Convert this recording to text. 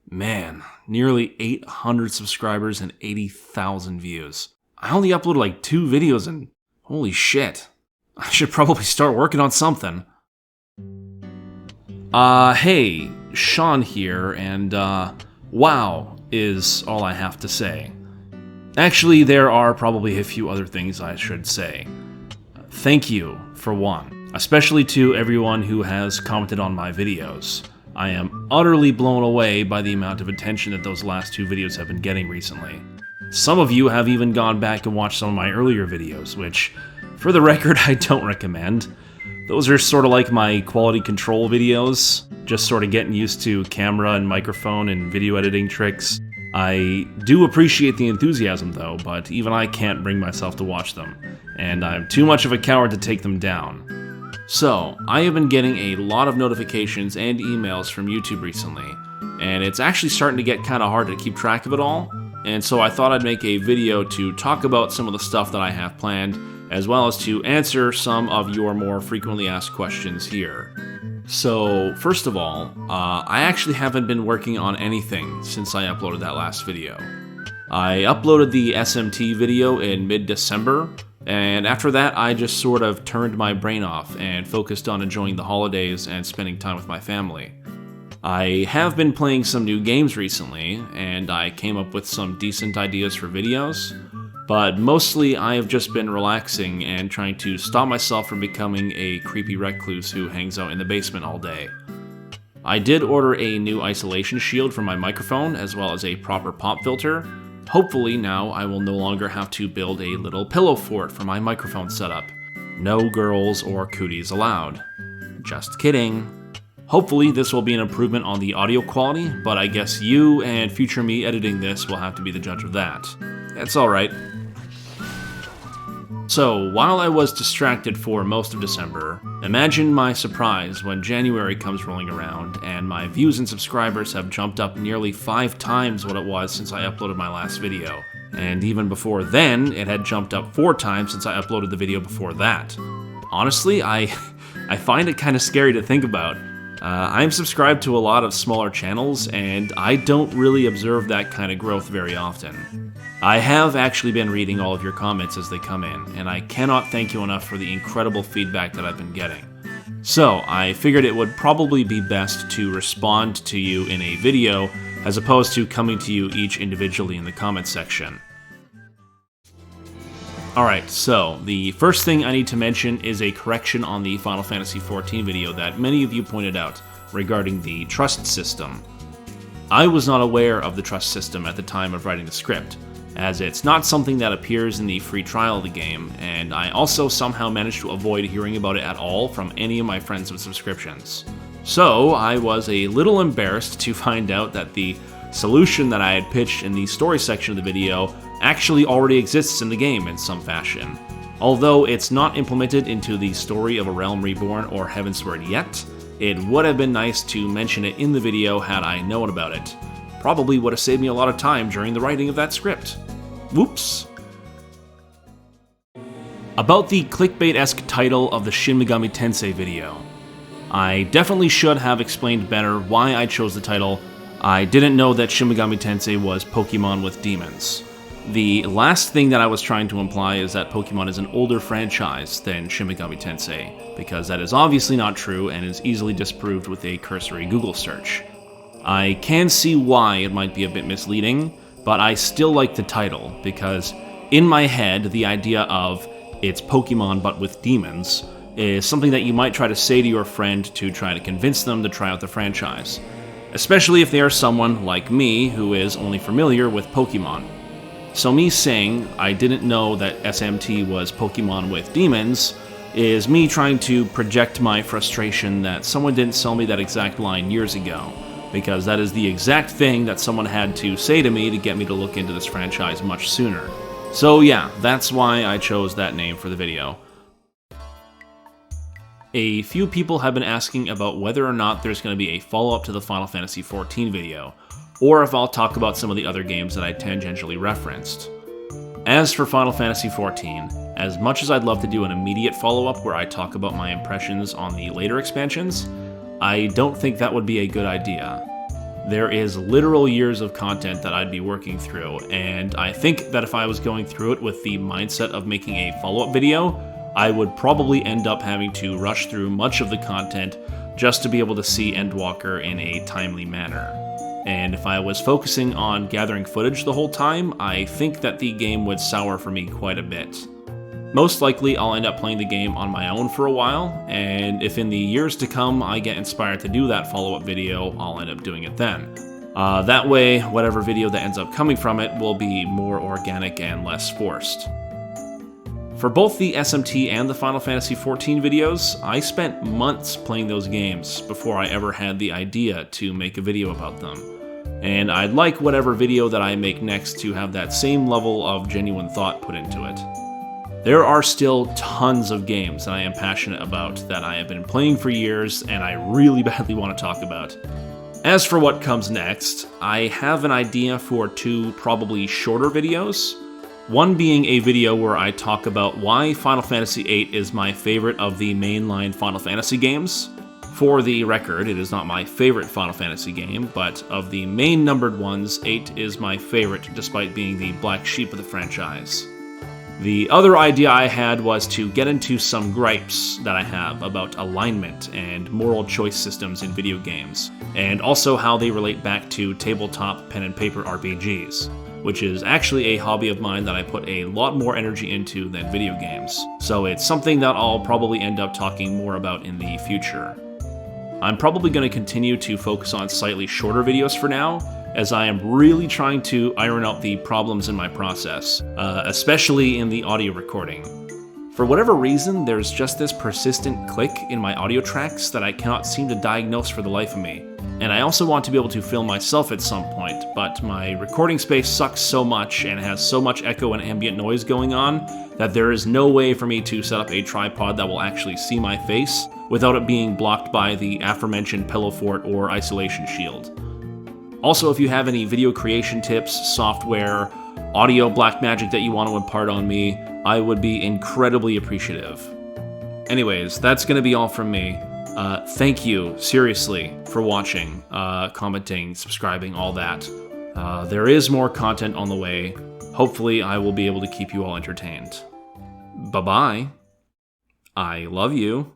Man, nearly 800 subscribers and 80,000 views. I only uploaded like 2 videos and holy shit. I should probably start working on something. Hey, Sean here, and wow is all I have to say. Actually, there are probably a few other things I should say. Thank you, for one, especially to everyone who has commented on my videos. I am utterly blown away by the amount of attention that those last 2 videos have been getting recently. Some of you have even gone back and watched some of my earlier videos, which, for the record, I don't recommend. Those are sort of like my quality control videos, just sort of getting used to camera and microphone and video editing tricks. I do appreciate the enthusiasm though, but even I can't bring myself to watch them, and I'm too much of a coward to take them down. So, I have been getting a lot of notifications and emails from YouTube recently, and it's actually starting to get kind of hard to keep track of it all, and so I thought I'd make a video to talk about some of the stuff that I have planned, as well as to answer some of your more frequently asked questions here. So, first of all, I actually haven't been working on anything since I uploaded that last video. I uploaded the SMT video in mid-December, and after that I just sort of turned my brain off and focused on enjoying the holidays and spending time with my family. I have been playing some new games recently, and I came up with some decent ideas for videos, but mostly I have just been relaxing and trying to stop myself from becoming a creepy recluse who hangs out in the basement all day. I did order a new isolation shield for my microphone, as well as a proper pop filter. Hopefully now I will no longer have to build a little pillow fort for my microphone setup. No girls or cooties allowed. Just kidding. Hopefully this will be an improvement on the audio quality, but I guess you and future me editing this will have to be the judge of that. It's alright. So, while I was distracted for most of December, imagine my surprise when January comes rolling around and my views and subscribers have jumped up nearly 5 times what it was since I uploaded my last video. And even before then, it had jumped up 4 times since I uploaded the video before that. Honestly, I find it kind of scary to think about. I'm subscribed to a lot of smaller channels, and I don't really observe that kind of growth very often. I have actually been reading all of your comments as they come in, and I cannot thank you enough for the incredible feedback that I've been getting. So, I figured it would probably be best to respond to you in a video, as opposed to coming to you each individually in the comments section. Alright, so the first thing I need to mention is a correction on the Final Fantasy XIV video that many of you pointed out regarding the trust system. I was not aware of the trust system at the time of writing the script, as it's not something that appears in the free trial of the game, and I also somehow managed to avoid hearing about it at all from any of my friends with subscriptions. So I was a little embarrassed to find out that the solution that I had pitched in the story section of the video actually already exists in the game in some fashion. Although it's not implemented into the story of A Realm Reborn or Heavensward yet, it would have been nice to mention it in the video had I known about it. Probably would have saved me a lot of time during the writing of that script. Whoops. About the clickbait-esque title of the Shin Megami Tensei video. I definitely should have explained better why I chose the title. I didn't know that Shin Megami Tensei was Pokemon with demons. The last thing that I was trying to imply is that Pokemon is an older franchise than Shin Megami Tensei, because that is obviously not true and is easily disproved with a cursory Google search. I can see why it might be a bit misleading, but I still like the title, because in my head, the idea of it's Pokemon but with demons is something that you might try to say to your friend to try to convince them to try out the franchise, especially if they are someone like me who is only familiar with Pokemon. So me saying I didn't know that SMT was Pokemon with demons is me trying to project my frustration that someone didn't sell me that exact line years ago, because that is the exact thing that someone had to say to me to get me to look into this franchise much sooner. So yeah, that's why I chose that name for the video. A few people have been asking about whether or not there's going to be a follow-up to the Final Fantasy XIV video, or if I'll talk about some of the other games that I tangentially referenced. As for Final Fantasy XIV, as much as I'd love to do an immediate follow-up where I talk about my impressions on the later expansions, I don't think that would be a good idea. there is literal years of content that I'd be working through, and I think that if I was going through it with the mindset of making a follow-up video, I would probably end up having to rush through much of the content just to be able to see Endwalker in a timely manner. And if I was focusing on gathering footage the whole time, I think that the game would sour for me quite a bit. Most likely, I'll end up playing the game on my own for a while, and if in the years to come I get inspired to do that follow-up video, I'll end up doing it then. That way, whatever video that ends up coming from it will be more organic and less forced. For both the SMT and the Final Fantasy XIV videos, I spent months playing those games before I ever had the idea to make a video about them. And I'd like whatever video that I make next to have that same level of genuine thought put into it. There are still tons of games that I am passionate about that I have been playing for years and I really badly want to talk about. As for what comes next, I have an idea for 2 probably shorter videos. One being a video where I talk about why Final Fantasy VIII is my favorite of the mainline Final Fantasy games. For the record, it is not my favorite Final Fantasy game, but of the main numbered ones, 8 is my favorite despite being the black sheep of the franchise. The other idea I had was to get into some gripes that I have about alignment and moral choice systems in video games, and also how they relate back to tabletop pen and paper RPGs, which is actually a hobby of mine that I put a lot more energy into than video games, so it's something that I'll probably end up talking more about in the future. I'm probably going to continue to focus on slightly shorter videos for now, as I am really trying to iron out the problems in my process, especially in the audio recording. For whatever reason, there's just this persistent click in my audio tracks that I cannot seem to diagnose for the life of me. And I also want to be able to film myself at some point, but my recording space sucks so much and has so much echo and ambient noise going on that there is no way for me to set up a tripod that will actually see my face without it being blocked by the aforementioned pillow fort or isolation shield. Also, if you have any video creation tips, software, audio black magic that you want to impart on me, I would be incredibly appreciative. Anyways, that's going to be all from me. Thank you, seriously, for watching, commenting, subscribing, all that. There is more content on the way. Hopefully, I will be able to keep you all entertained. Bye-bye. I love you.